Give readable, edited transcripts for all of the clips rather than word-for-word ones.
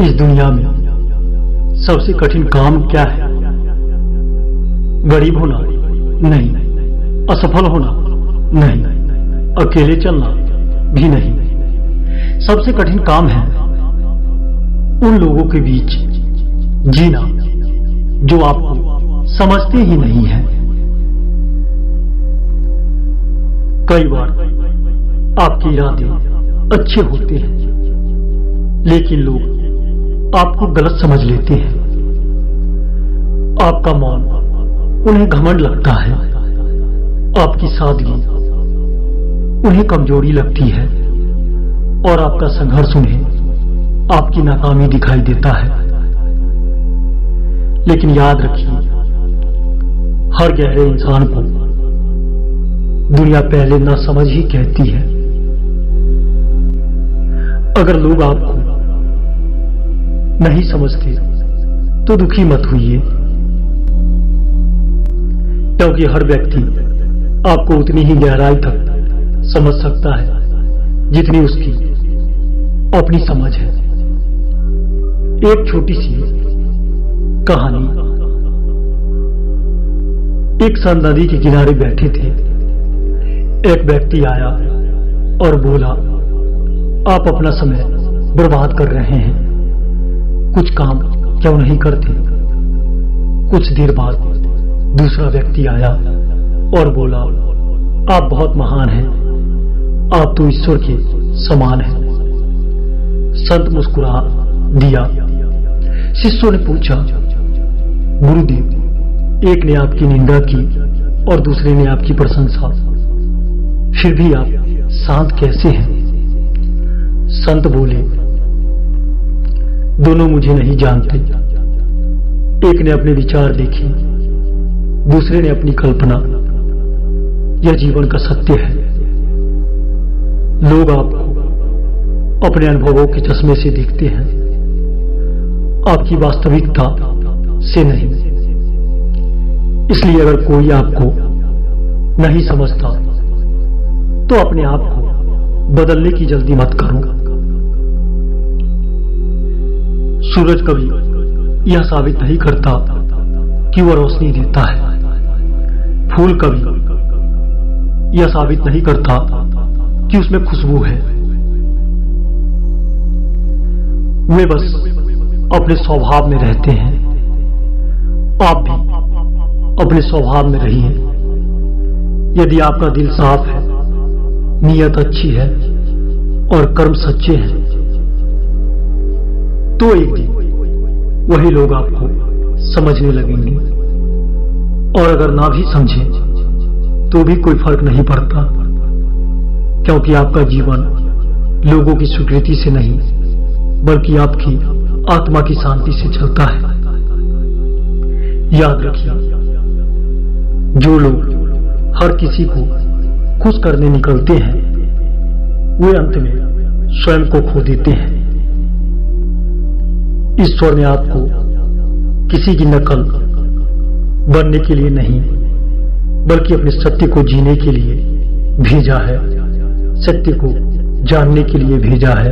इस दुनिया में सबसे कठिन काम क्या है? गरीब होना नहीं, असफल होना नहीं, अकेले चलना भी नहीं। सबसे कठिन काम है उन लोगों के बीच जीना जो आपको समझते ही नहीं है। कई बार आपके इरादे अच्छे होते हैं, लेकिन लोग आपको गलत समझ लेते हैं। आपका मौन उन्हें घमंड लगता है, आपकी सादगी उन्हें कमजोरी लगती है और आपका संघर्ष उन्हें आपकी नाकामी दिखाई देता है। लेकिन याद रखिए, हर गहरे इंसान को दुनिया पहले ना समझ ही कहती है। अगर लोग आपको नहीं समझते तो दुखी मत होइए, क्योंकि हर व्यक्ति आपको उतनी ही गहराई तक समझ सकता है जितनी उसकी अपनी समझ है। एक छोटी सी कहानी। एक संत नदी के किनारे बैठे थे। एक व्यक्ति आया और बोला, आप अपना समय बर्बाद कर रहे हैं, कुछ काम क्यों नहीं करते? कुछ देर बाद दूसरा व्यक्ति आया और बोला, आप बहुत महान हैं, आप तो ईश्वर के समान हैं। संत मुस्कुरा दिया। शिष्यों ने पूछा, गुरुदेव, एक ने आपकी निंदा की और दूसरे ने आपकी प्रशंसा, फिर भी आप शांत कैसे हैं? संत बोले, दोनों मुझे नहीं जानते। एक ने अपने विचार देखे, दूसरे ने अपनी कल्पना। यह जीवन का सत्य है। लोग आपको अपने अनुभवों के चश्मे से देखते हैं, आपकी वास्तविकता से नहीं। इसलिए अगर कोई आपको नहीं समझता तो अपने आप को बदलने की जल्दी मत करो। सूरज कभी यह साबित नहीं करता कि वह रोशनी देता है। फूल कभी यह साबित नहीं करता कि उसमें खुशबू है। वे बस अपने स्वभाव में रहते हैं। आप भी अपने स्वभाव में रहिए। यदि आपका दिल साफ है, नीयत अच्छी है और कर्म सच्चे हैं, तो एक दिन वही लोग आपको समझने लगेंगे। और अगर ना भी समझे तो भी कोई फर्क नहीं पड़ता, क्योंकि आपका जीवन लोगों की स्वीकृति से नहीं बल्कि आपकी आत्मा की शांति से चलता है। याद रखिए, जो लोग हर किसी को खुश करने निकलते हैं, वे अंत में स्वयं को खो देते हैं। ईश्वर ने आपको किसी की नकल बनने के लिए नहीं बल्कि अपने सत्य को जीने के लिए भेजा है, सत्य को जानने के लिए भेजा है।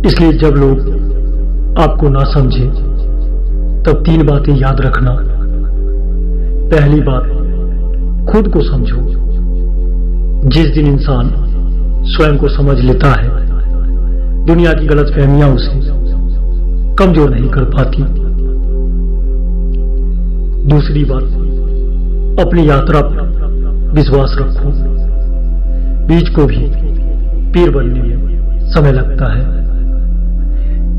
इसलिए जब लोग आपको ना समझे तब 3 बातें याद रखना। पहली बात, खुद को समझो। जिस दिन इंसान स्वयं को समझ लेता है, दुनिया की गलतफहमियां उसे कमजोर नहीं कर पाती। दूसरी बात, अपनी यात्रा पर विश्वास रखो। बीज को भी पेड़ बनने में समय लगता है।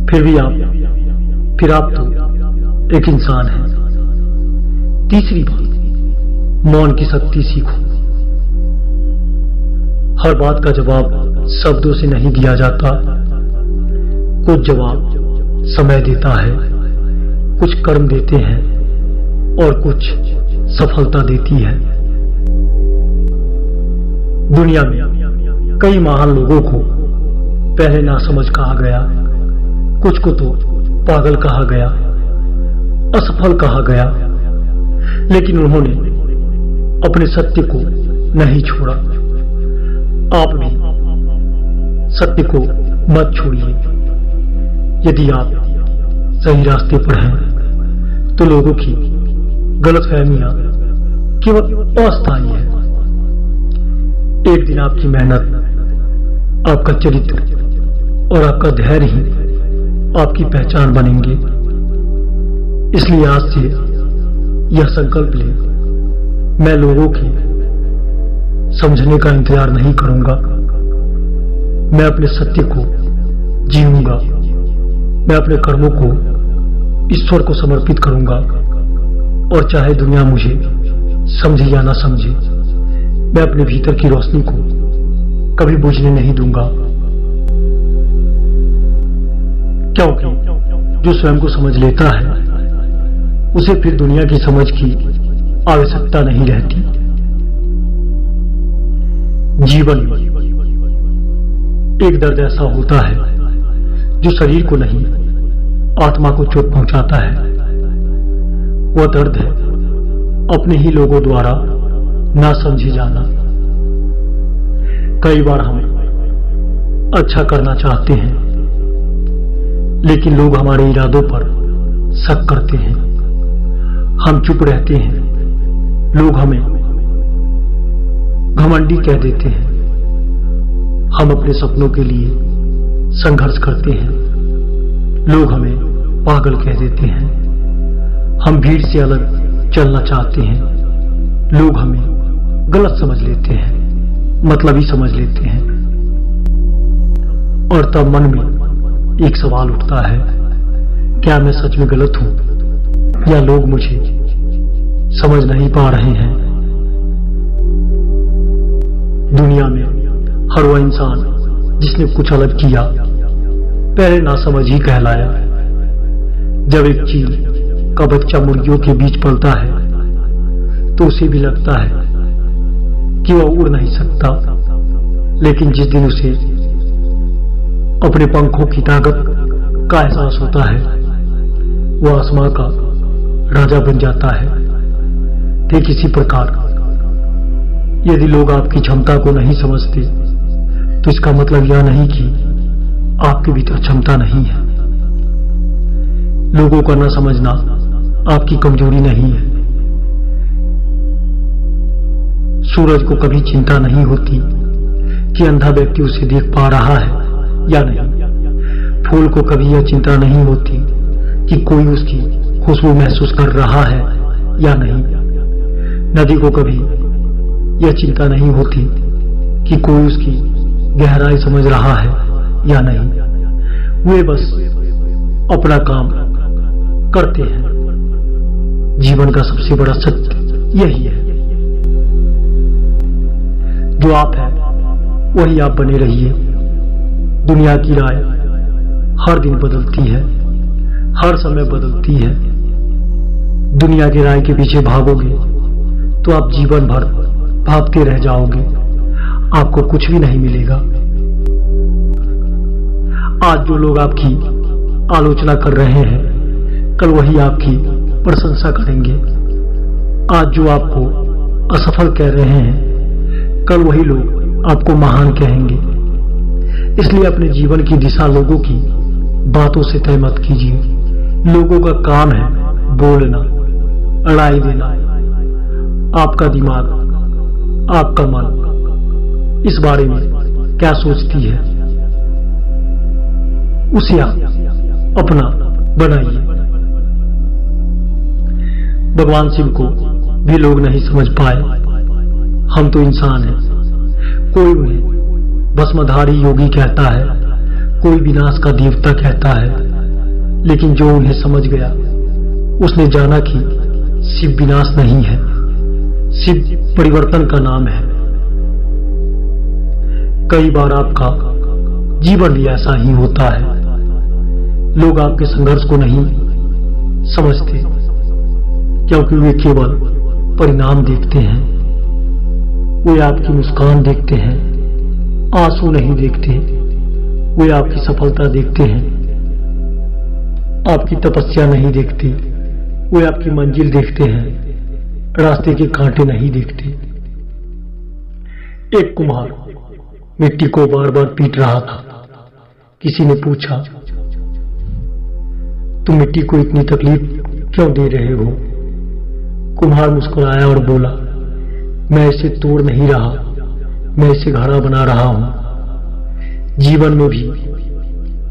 फिर आप तो एक इंसान हैं। तीसरी बात, मौन की शक्ति सीखो। हर बात का जवाब शब्दों से नहीं दिया जाता। कुछ जवाब समय देता है, कुछ कर्म देते हैं और कुछ सफलता देती है। दुनिया में कई महान लोगों को पहले नासमझ कहा गया, कुछ को तो पागल कहा गया, असफल कहा गया, लेकिन उन्होंने अपने सत्य को नहीं छोड़ा। आप भी सत्य को मत छोड़िए। यदि आप सही रास्ते पर हैं तो लोगों की गलतफहमियां केवल अस्थायी है। एक दिन आपकी मेहनत, आपका चरित्र और आपका धैर्य ही आपकी पहचान बनेंगे। इसलिए आज से यह संकल्प ले, मैं लोगों के समझने का इंतजार नहीं करूंगा। मैं अपने सत्य को जीऊंगा। मैं अपने कर्मों को ईश्वर को समर्पित करूंगा और चाहे दुनिया मुझे समझे या ना समझे, मैं अपने भीतर की रोशनी को कभी बुझने नहीं दूंगा। क्योंकि जो स्वयं को समझ लेता है उसे फिर दुनिया की समझ की आवश्यकता नहीं रहती। जीवन में एक दर्द ऐसा होता है जो शरीर को नहीं, आत्मा को चोट पहुंचाता है। वह दर्द है अपने ही लोगों द्वारा ना समझे जाना। कई बार हम अच्छा करना चाहते हैं, लेकिन लोग हमारे इरादों पर शक करते हैं। हम चुप रहते हैं, लोग हमें घमंडी कह देते हैं। हम अपने सपनों के लिए संघर्ष करते हैं, लोग हमें पागल कह देते हैं। हम भीड़ से अलग चलना चाहते हैं, लोग हमें गलत समझ लेते हैं, मतलबी समझ लेते हैं। और तब मन में एक सवाल उठता है, क्या मैं सच में गलत हूं या लोग मुझे समझ नहीं पा रहे हैं? दुनिया में हर वह इंसान जिसने कुछ अलग किया पहले नासमझ ही कहलाया। जब एक चील का बच्चा मुर्गियों के बीच पलता है तो उसे भी लगता है कि वह उड़ नहीं सकता, लेकिन जिस दिन उसे अपने पंखों की ताकत का एहसास होता है वह आसमां का राजा बन जाता है। ठीक इसी प्रकार यदि लोग आपकी क्षमता को नहीं समझते तो इसका मतलब यह नहीं कि आपके भीतर क्षमता नहीं है। लोगों का न समझना आपकी कमजोरी नहीं है। सूरज को कभी चिंता नहीं होती कि अंधा व्यक्ति उसे देख पा रहा है या नहीं। फूल को कभी यह चिंता नहीं होती कि कोई उसकी खुशबू महसूस कर रहा है या नहीं। नदी को कभी यह चिंता नहीं होती कि कोई उसकी गहराई समझ रहा है या नहीं। वे बस अपना काम करते हैं। जीवन का सबसे बड़ा सत्य यही है, जो आप हैं वही आप बने रहिए। दुनिया की राय हर दिन बदलती है, हर समय बदलती है। दुनिया की राय के पीछे भागोगे तो आप जीवन भर भागते रह जाओगे, आपको कुछ भी नहीं मिलेगा। आज जो लोग आपकी आलोचना कर रहे हैं कल वही आपकी प्रशंसा करेंगे। आज जो आपको असफल कह रहे हैं कल वही लोग आपको महान कहेंगे। इसलिए अपने जीवन की दिशा लोगों की बातों से तय मत कीजिए। लोगों का काम है बोलना, अड़ाई देना। आपका दिमाग, आपका मन इस बारे में क्या सोचती है उसे आप अपना बनाइए। भगवान शिव को भी लोग नहीं समझ पाए। हम तो इंसान हैं। कोई उन्हें भस्मधारी योगी कहता है, कोई विनाश का देवता कहता है, लेकिन जो उन्हें समझ गया उसने जाना कि शिव विनाश नहीं है, शिव परिवर्तन का नाम है। कई बार आपका जीवन भी ऐसा ही होता है। लोग आपके संघर्ष को नहीं समझते क्योंकि वे केवल परिणाम देखते हैं। वे आपकी मुस्कान देखते हैं, आंसू नहीं देखते। वे आपकी सफलता देखते हैं, आपकी तपस्या नहीं देखते। वे आपकी मंजिल देखते हैं, रास्ते के कांटे नहीं देखते। एक कुम्हार मिट्टी को बार बार पीट रहा था। किसी ने पूछा, तुम मिट्टी को इतनी तकलीफ क्यों दे रहे हो? कुम्हार मुस्कुराया और बोला, मैं इसे तोड़ नहीं रहा, मैं इसे घड़ा बना रहा हूं। जीवन में भी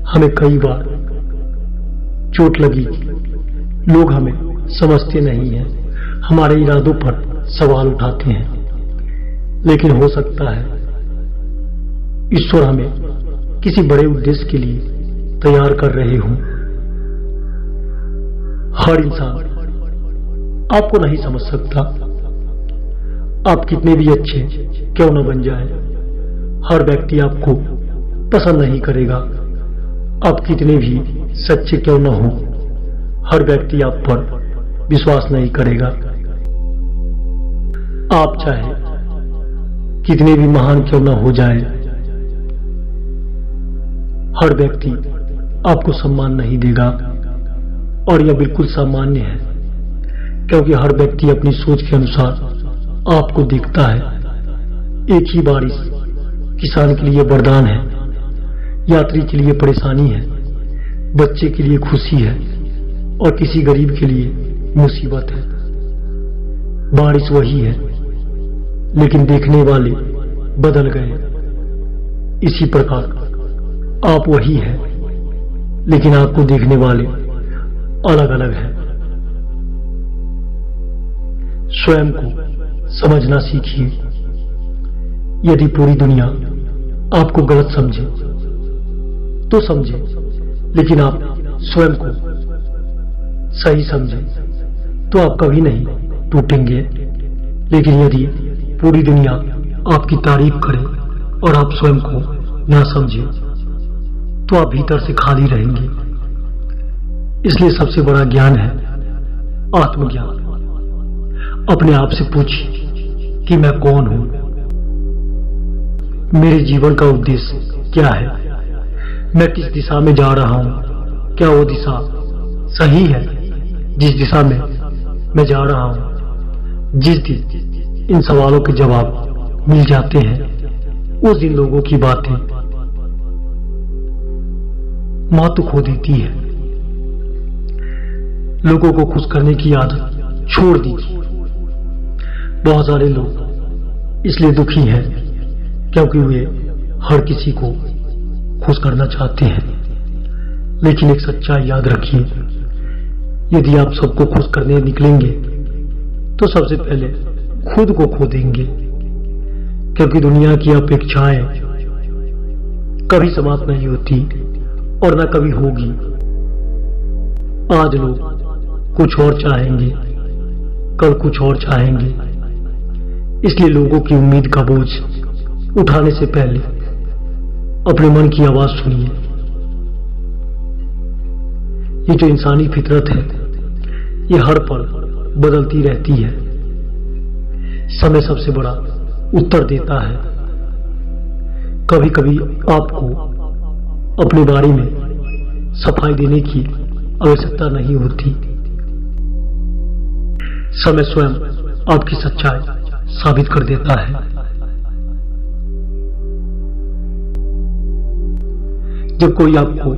हमें कई बार चोट लगी, लोग हमें समझते नहीं हैं, हमारे इरादों पर सवाल उठाते हैं, लेकिन हो सकता है ईश्वर हमें किसी बड़े उद्देश्य के लिए तैयार कर रहे हों। हर इंसान आपको नहीं समझ सकता, आप कितने भी अच्छे क्यों न बन जाए। हर व्यक्ति आपको पसंद नहीं करेगा, आप कितने भी सच्चे क्यों न हो, हर व्यक्ति आप पर विश्वास नहीं करेगा। आप चाहे कितने भी महान क्यों न हो जाए, हर व्यक्ति आपको सम्मान नहीं देगा। और यह बिल्कुल सामान्य है, क्योंकि हर व्यक्ति अपनी सोच के अनुसार आपको देखता है। एक ही बारिश किसान के लिए वरदान है, यात्री के लिए परेशानी है, बच्चे के लिए खुशी है और किसी गरीब के लिए मुसीबत है। बारिश वही है, लेकिन देखने वाले बदल गए। इसी प्रकार आप वही है, लेकिन आपको देखने वाले अलग अलग हैं। स्वयं को समझना सीखिए। यदि पूरी दुनिया आपको गलत समझे तो समझे, लेकिन आप स्वयं को सही समझे तो आप कभी नहीं टूटेंगे। लेकिन यदि पूरी दुनिया आपकी तारीफ करे और आप स्वयं को ना समझे तो आप भीतर से खाली रहेंगे। इसलिए सबसे बड़ा ज्ञान है आत्मज्ञान। अपने आप से पूछिए कि मैं कौन हूं, मेरे जीवन का उद्देश्य क्या है, मैं किस दिशा में जा रहा हूं, क्या वो दिशा सही है जिस दिशा में मैं जा रहा हूं। जिस दिन इन सवालों के जवाब मिल जाते हैं, उस दिन लोगों की बातें महत्व खो देती है। लोगों को खुश करने की आदत छोड़ दीजिए। बहुत सारे लोग इसलिए दुखी हैं क्योंकि वे हर किसी को खुश करना चाहते हैं। लेकिन एक सच्चाई याद रखिए, यदि आप सबको खुश करने निकलेंगे तो सबसे पहले खुद को खो देंगे, क्योंकि दुनिया की अपेक्षाएं कभी समाप्त नहीं होती और न कभी होगी। आज लोग कुछ और चाहेंगे, कल कुछ और चाहेंगे। इसलिए लोगों की उम्मीद का बोझ उठाने से पहले अपने मन की आवाज सुनिए। ये जो इंसानी फितरत है, ये हर पल बदलती रहती है। समय सबसे बड़ा उत्तर देता है। कभी कभी आपको अपने बारे में सफाई देने की आवश्यकता नहीं होती। समय स्वयं आपकी सच्चाई साबित कर देता है। जब कोई आपको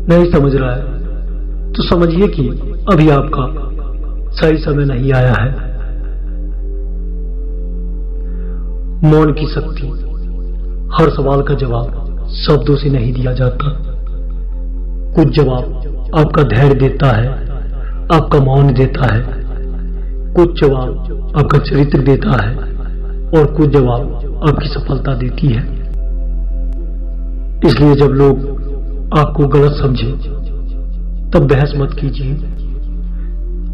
नहीं समझ रहा है तो समझिए कि अभी आपका सही समय नहीं आया है। मौन की शक्ति। हर सवाल का जवाब शब्दों से नहीं दिया जाता। कुछ जवाब आपका धैर्य देता है, आपका मौन देता है। कुछ जवाब आपका चरित्र देता है और कुछ जवाब आपकी सफलता देती है। इसलिए जब लोग आपको गलत समझे तब बहस मत कीजिए,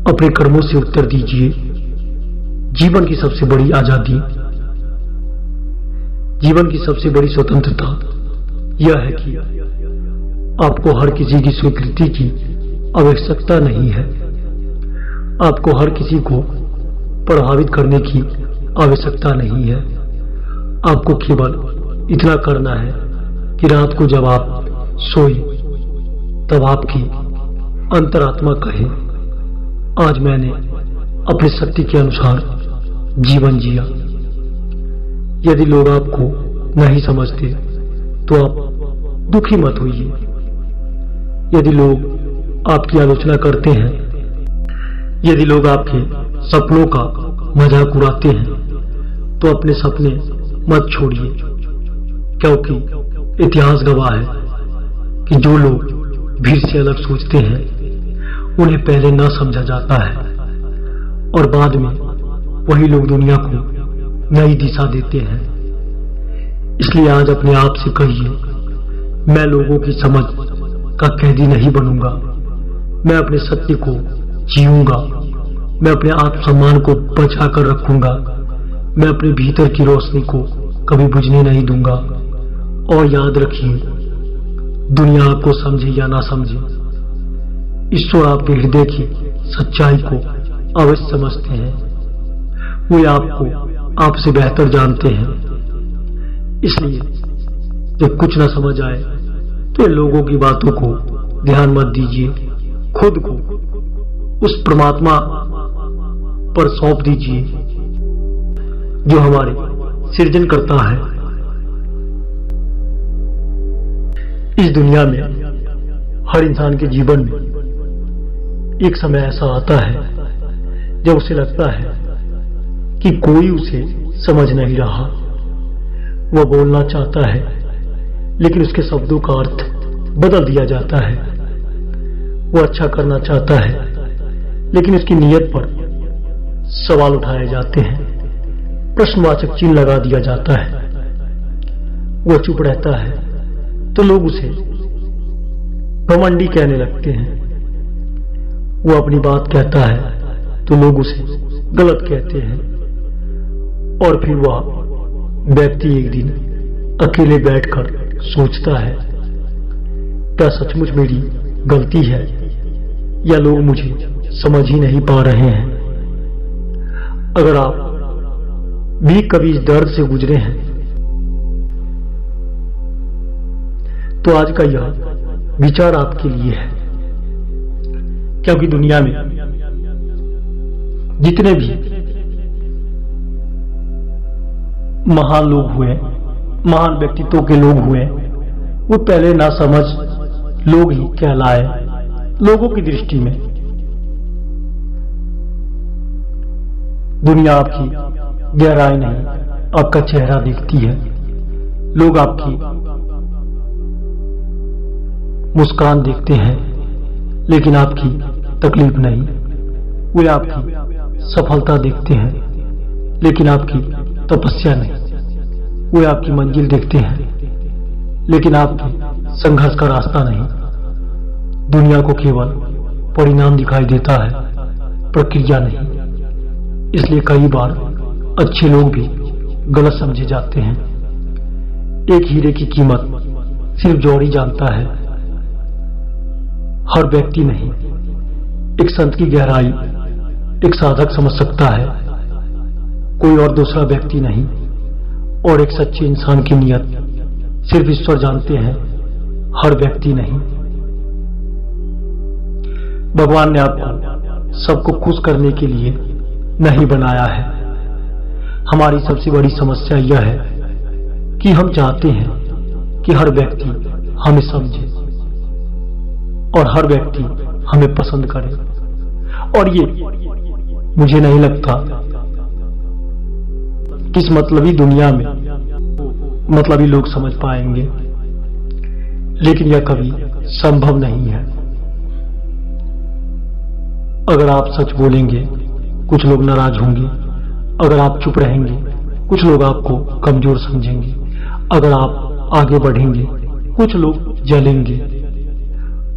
अपने कर्मों से उत्तर दीजिए। जीवन की सबसे बड़ी आजादी, जीवन की सबसे बड़ी स्वतंत्रता यह है कि आपको हर किसी की स्वीकृति की आवश्यकता नहीं है। आपको हर किसी को प्रभावित करने की आवश्यकता नहीं है। आपको केवल इतना करना है कि रात को जब आप सोए तब आपकी अंतरात्मा कहे, आज मैंने अपने शक्ति के अनुसार जीवन जिया। यदि लोग आपको नहीं समझते तो आप दुखी मत होइए। यदि लोग आपकी आलोचना करते हैं, यदि लोग आपके सपनों का मजाक उड़ाते हैं, तो अपने सपने मत छोड़िए, क्योंकि इतिहास गवाह है कि जो लोग भीड़ से अलग सोचते हैं उन्हें पहले न समझा जाता है और बाद में वही लोग दुनिया को नई दिशा देते हैं। इसलिए आज अपने आप से कहिए, मैं लोगों की समझ का कैदी नहीं बनूंगा, मैं अपने सत्य को जीऊंगा, मैं अपने आत्मसम्मान को बचा कर रखूंगा, मैं अपने भीतर की रोशनी को कभी बुझने नहीं दूंगा। और याद रखिए, दुनिया आपको समझे या ना समझे, ईश्वर आपके हृदय की सच्चाई को अवश्य समझते हैं। वे आपको आपसे बेहतर जानते हैं। इसलिए जब कुछ ना समझ आए तो लोगों की बातों को ध्यान मत दीजिए, खुद को उस परमात्मा पर सौंप दीजिए जो हमारे सृजन करता है। इस दुनिया में हर इंसान के जीवन में एक समय ऐसा आता है जब उसे लगता है कि कोई उसे समझ नहीं रहा। वह बोलना चाहता है लेकिन उसके शब्दों का अर्थ बदल दिया जाता है। वह अच्छा करना चाहता है लेकिन उसकी नीयत पर सवाल उठाए जाते हैं, प्रश्नवाचक चिन्ह लगा दिया जाता है। वह चुप रहता है तो लोग उसे घमंडी कहने लगते हैं। वो अपनी बात कहता है तो लोग उसे गलत कहते हैं। और फिर वह व्यक्ति एक दिन अकेले बैठकर सोचता है, क्या सचमुच मेरी गलती है या लोग मुझे समझ ही नहीं पा रहे हैं। अगर आप भी कभी इस दर्द से गुजरे हैं तो आज का यह विचार आपके लिए है, क्योंकि दुनिया में जितने भी महान लोग हुए, महान व्यक्तित्वों के लोग हुए, वो पहले ना समझ लोग ही कहलाए लोगों की दृष्टि में। दुनिया आपकी गहराई नहीं, आपका चेहरा देखती है। लोग आपकी मुस्कान देखते हैं लेकिन आपकी तकलीफ नहीं। वे आपकी सफलता देखते हैं लेकिन आपकी तपस्या नहीं। वे आपकी मंजिल देखते हैं लेकिन आपके संघर्ष का रास्ता नहीं। दुनिया को केवल परिणाम दिखाई देता है, प्रक्रिया नहीं। इसलिए कई बार अच्छे लोग भी गलत समझे जाते हैं। एक हीरे की कीमत सिर्फ जौहरी जानता है, हर व्यक्ति नहीं। एक संत की गहराई एक साधक समझ सकता है, कोई और दूसरा व्यक्ति नहीं। और एक सच्चे इंसान की नियत सिर्फ ईश्वर जानते हैं, हर व्यक्ति नहीं। भगवान ने आपको सबको खुश करने के लिए नहीं बनाया है। हमारी सबसे बड़ी समस्या यह है कि हम चाहते हैं कि हर व्यक्ति हमें समझे और हर व्यक्ति हमें पसंद करे। और ये मुझे नहीं लगता कि इस मतलबी दुनिया में मतलबी लोग समझ पाएंगे, लेकिन यह कभी संभव नहीं है। अगर आप सच बोलेंगे कुछ लोग नाराज होंगे, अगर आप चुप रहेंगे कुछ लोग आपको कमजोर समझेंगे, अगर आप आगे बढ़ेंगे कुछ लोग जलेंगे,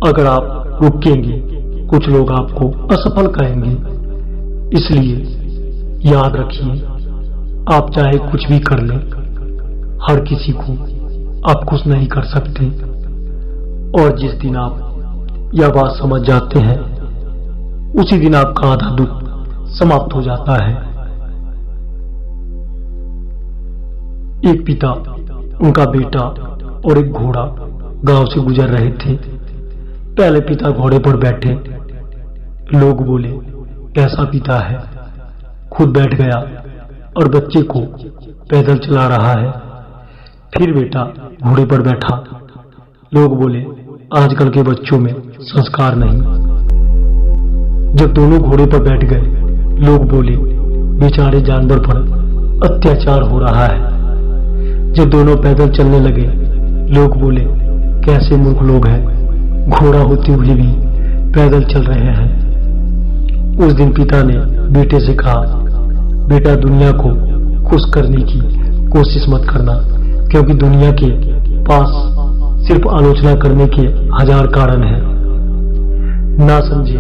अगर आप रुकेंगे कुछ लोग आपको असफल कहेंगे। इसलिए याद रखिए, आप चाहे कुछ भी कर लें, हर किसी को आप खुश नहीं कर सकते। और जिस दिन आप यह बात समझ जाते हैं उसी दिन आपका आधा दुख समाप्त हो जाता है। एक पिता, उनका बेटा और एक घोड़ा गांव से गुजर रहे थे। पहले पिता घोड़े पर बैठे। लोग बोले, कैसा पिता है, खुद बैठ गया और बच्चे को पैदल चला रहा है। फिर बेटा घोड़े पर बैठा। लोग बोले, आजकल के बच्चों में संस्कार नहीं। जब दोनों घोड़े पर बैठ गए, लोग बोले बेचारे जानवर पर अत्याचार हो रहा है। जब दोनों पैदल चलने लगे, लोग बोले कैसे मूर्ख लोग हैं, घोड़ा होते हुए भी पैदल चल रहे हैं। उस दिन पिता ने बेटे से कहा, बेटा दुनिया को खुश करने की कोशिश मत करना, क्योंकि दुनिया के पास सिर्फ आलोचना करने के 1000 कारण हैं। ना समझे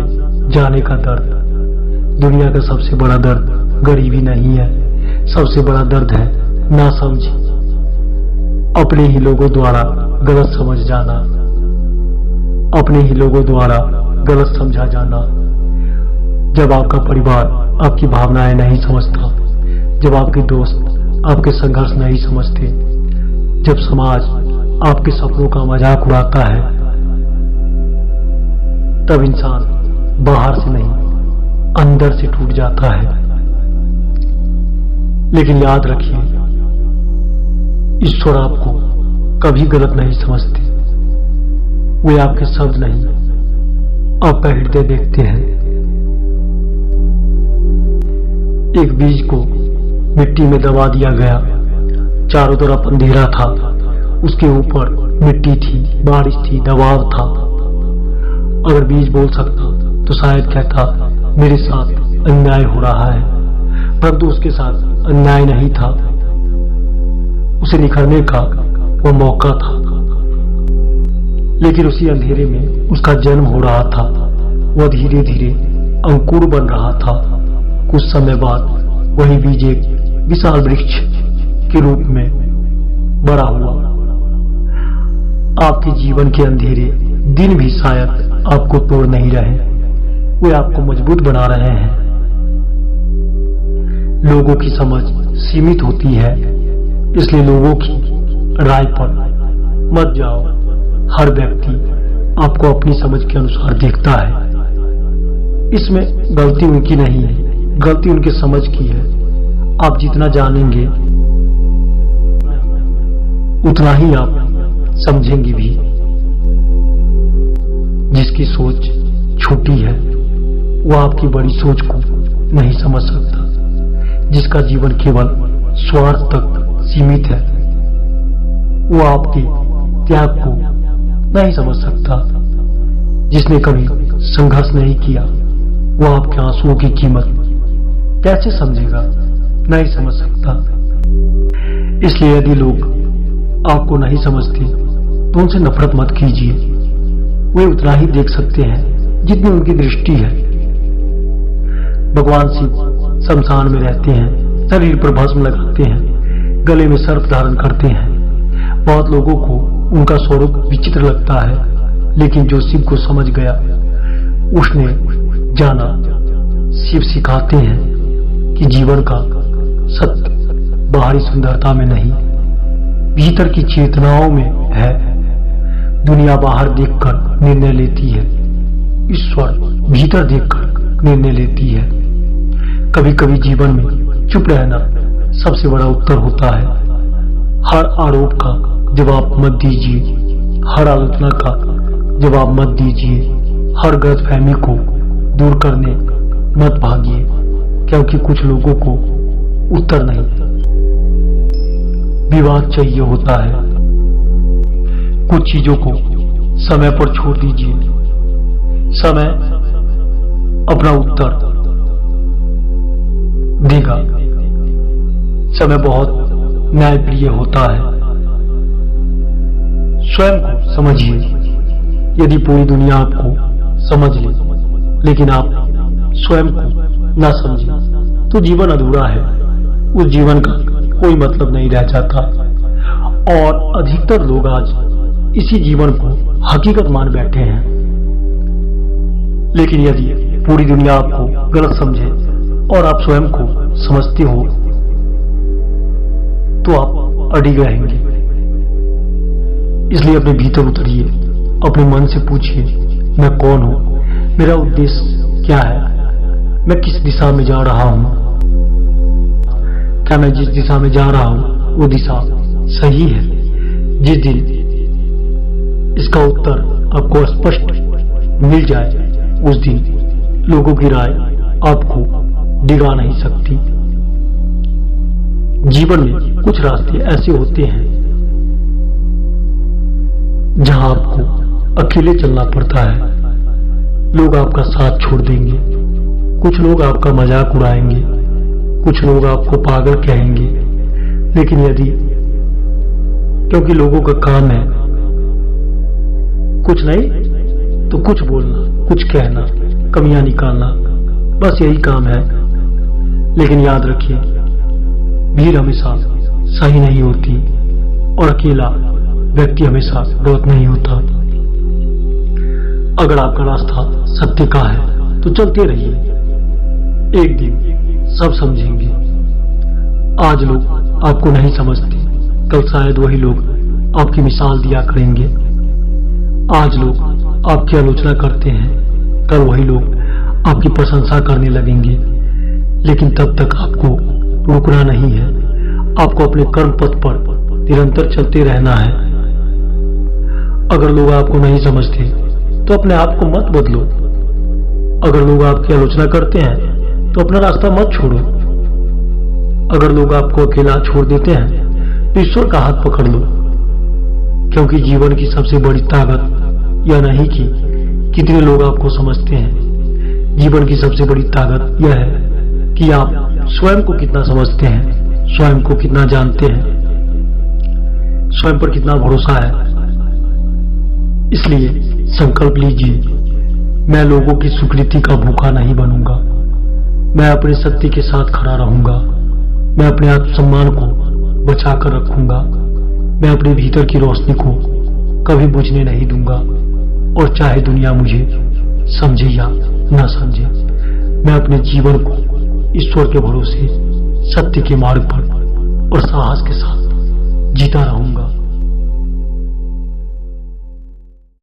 जाने का दर्द। दुनिया का सबसे बड़ा दर्द गरीबी नहीं है, सबसे बड़ा दर्द है ना समझ। अपने ही लोगों द्वारा गलत समझ जाना, अपने ही लोगों द्वारा गलत समझा जाना। जब आपका परिवार आपकी भावनाएं नहीं समझता, जब आपके दोस्त आपके संघर्ष नहीं समझते, जब समाज आपके सपनों का मजाक उड़ाता है, तब इंसान बाहर से नहीं अंदर से टूट जाता है। लेकिन याद रखिए, ईश्वर आपको कभी गलत नहीं समझते। वे आपके शब्द नहीं, आपका हृदय देखते हैं। एक बीज को मिट्टी में दबा दिया गया, चारों तरफ अंधेरा था, उसके ऊपर मिट्टी थी, बारिश थी, दबाव था। अगर बीज बोल सकता तो शायद कहता मेरे साथ अन्याय हो रहा है, परंतु उसके साथ अन्याय नहीं था, उसे निखरने का वो मौका था। लेकिन उसी अंधेरे में उसका जन्म हो रहा था, वह धीरे धीरे अंकुर बन रहा था। कुछ समय बाद वही बीज एक विशाल वृक्ष के रूप में बड़ा हुआ। आपके जीवन के अंधेरे दिन भी शायद आपको तोड़ नहीं रहे, वे आपको मजबूत बना रहे हैं। लोगों की समझ सीमित होती है, इसलिए लोगों की राय पर मत जाओ। हर व्यक्ति आपको अपनी समझ के अनुसार देखता है। इसमें गलती उनकी नहीं है, गलती उनके समझ की है। आप जितना जानेंगे उतना ही आप समझेंगे भी। जिसकी सोच छोटी है वह आपकी बड़ी सोच को नहीं समझ सकता। जिसका जीवन केवल स्वार्थ तक सीमित है वो आपके त्याग को नहीं समझ सकता। जिसने कभी संघर्ष नहीं किया वो आपके आंसुओं की कीमत कैसे समझेगा, नहीं समझ सकता। इसलिए यदि लोग आपको नहीं समझते तो उनसे नफरत मत कीजिए। वे उतना ही देख सकते हैं जितनी उनकी दृष्टि है। भगवान शिव शमशान में रहते हैं, शरीर पर भस्म लगाते हैं, गले में सर्प धारण करते हैं। बहुत लोगों को उनका स्वरूप विचित्र लगता है, लेकिन जो शिव को समझ गया उसने जाना। शिव सिखाते हैं कि जीवन का सत्य बाहरी सुंदरता में नहीं, भीतर की चेतनाओं में है। दुनिया बाहर देखकर निर्णय लेती है, ईश्वर भीतर देखकर निर्णय लेती है। कभी कभी जीवन में चुप रहना सबसे बड़ा उत्तर होता है। हर आरोप का जवाब मत दीजिए, हर आलोचना का जवाब मत दीजिए, हर गलतफहमी को दूर करने मत भागिए, क्योंकि कुछ लोगों को उत्तर नहीं, विवाद चाहिए होता है। कुछ चीजों को समय पर छोड़ दीजिए, समय अपना उत्तर देगा। समय बहुत न्यायप्रिय होता है। स्वयं को समझिए। यदि पूरी दुनिया आपको समझ ले लेकिन आप स्वयं को ना समझे तो जीवन अधूरा है, उस जीवन का कोई मतलब नहीं रह जाता। और अधिकतर लोग आज इसी जीवन को हकीकत मान बैठे हैं। लेकिन यदि पूरी दुनिया आपको गलत समझे और आप स्वयं को समझते हो तो आप अडिग रहेंगे। इसलिए अपने भीतर उतरिए, अपने मन से पूछिए मैं कौन हूं, मेरा उद्देश्य क्या है, मैं किस दिशा में जा रहा हूं, क्या मैं जिस दिशा में जा रहा हूं वो दिशा सही है। जिस दिन इसका उत्तर आपको स्पष्ट मिल जाए, उस दिन लोगों की राय आपको डिगा नहीं सकती। जीवन में कुछ रास्ते ऐसे होते हैं जहां आपको अकेले चलना पड़ता है। लोग आपका साथ छोड़ देंगे, कुछ लोग आपका मजाक उड़ाएंगे, कुछ लोग आपको पागल कहेंगे, लेकिन यदि क्योंकि लोगों का काम है कुछ नहीं तो कुछ बोलना, कुछ कहना, कमियां निकालना, बस यही काम है। लेकिन याद रखिए, भीड़ हमेशा सही नहीं होती और अकेला व्यक्ति हमेशा गलत नहीं होता। अगर आपका रास्ता सत्य का है तो चलते रहिए, एक दिन सब समझेंगे। आज लोग आपको नहीं समझते, कल शायद वही लोग आपकी मिसाल दिया करेंगे। आज लोग आपकी आलोचना करते हैं, कल वही लोग आपकी प्रशंसा करने लगेंगे। लेकिन तब तक आपको रुकना नहीं है, आपको अपने कर्म पथ पर निरंतर चलते रहना है। अगर लोग आपको नहीं समझते तो अपने आप को मत बदलो। अगर लोग आपकी आलोचना करते हैं तो अपना रास्ता मत छोड़ो। अगर लोग आपको अकेला छोड़ देते हैं तो ईश्वर का हाथ पकड़ लो, क्योंकि जीवन की सबसे बड़ी ताकत यह नहीं कि कितने लोग आपको समझते हैं। जीवन की सबसे बड़ी ताकत यह है कि आप स्वयं को कितना समझते हैं, स्वयं को कितना जानते हैं, स्वयं पर कितना भरोसा है। इसलिए संकल्प लीजिए, मैं लोगों की स्वीकृति का भूखा नहीं बनूंगा। मैं अपने सत्य के साथ खड़ा रहूंगा। मैं अपने आत्मसम्मान को बचाकर रखूंगा। मैं अपने भीतर की रोशनी को कभी बुझने नहीं दूंगा, और चाहे दुनिया मुझे समझे या न समझे, मैं अपने जीवन को ईश्वर के भरोसे सत्य के मार्ग पर और साहस के साथ जीता रहूंगा।